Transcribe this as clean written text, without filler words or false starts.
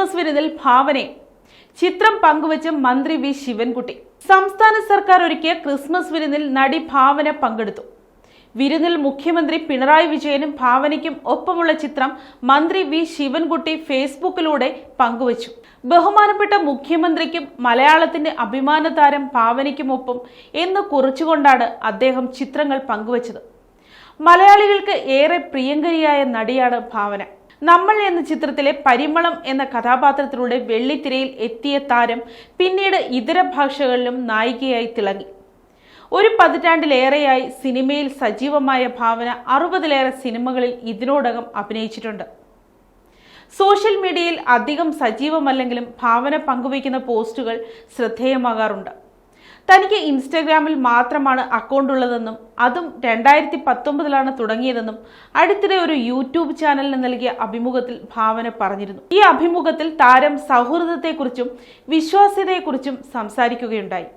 Christmas വിരുന്നിൽ ഭാവനയും ചിത്രം പങ്കുവച്ച് മന്ത്രി വി ശിവൻകുട്ടി. സംസ്ഥാന സർക്കാർ ഒരുക്കിയ ക്രിസ്മസ് വിരുന്നിൽ നടി ഭാവന പങ്കെടുത്തു. വിരുന്നിൽ മുഖ്യമന്ത്രി പിണറായി വിജയനും ഭാവനയ്ക്കും ഒപ്പമുള്ള ചിത്രം മന്ത്രി വി ശിവൻകുട്ടി ഫേസ്ബുക്കിലൂടെ പങ്കുവച്ചു. ബഹുമാനപ്പെട്ട മുഖ്യമന്ത്രിക്കും മലയാളത്തിന്റെ അഭിമാന താരം ഭാവനയ്ക്കുമൊപ്പം എന്ന് കുറിച്ചുകൊണ്ടാണ് അദ്ദേഹം ചിത്രങ്ങൾ പങ്കുവച്ചത്. മലയാളികൾക്ക് ഏറെ പ്രിയങ്കരിയായ നടിയാണ് ഭാവന. നമ്മൾ എന്ന ചിത്രത്തിലെ പരിമളം എന്ന കഥാപാത്രത്തിലൂടെ വെള്ളിത്തിരയിൽ എത്തിയ താരം പിന്നീട് ഇതര ഭാഷകളിലും നായികയായി തിളങ്ങി. ഒരു പതിറ്റാണ്ടിലേറെയായി സിനിമയിൽ സജീവമായ ഭാവന 60-ലേറെ സിനിമകളിൽ ഇതിനോടകം അഭിനയിച്ചിട്ടുണ്ട്. സോഷ്യൽ മീഡിയയിൽ അധികം സജീവമല്ലെങ്കിലും ഭാവന പങ്കുവയ്ക്കുന്ന പോസ്റ്റുകൾ ശ്രദ്ധേയമാകാറുണ്ട്. തനിക്ക് ഇൻസ്റ്റഗ്രാമിൽ മാത്രമാണ് അക്കൗണ്ട് ഉള്ളതെന്നും അതും 2019 തുടങ്ങിയതെന്നും അടുത്തിടെ ഒരു യൂട്യൂബ് ചാനലിന് നൽകിയ അഭിമുഖത്തിൽ ഭാവന പറഞ്ഞിരുന്നു. ഈ അഭിമുഖത്തിൽ താരം സൗഹൃദത്തെക്കുറിച്ചും വിശ്വാസ്യതയെക്കുറിച്ചും സംസാരിക്കുകയുണ്ടായി.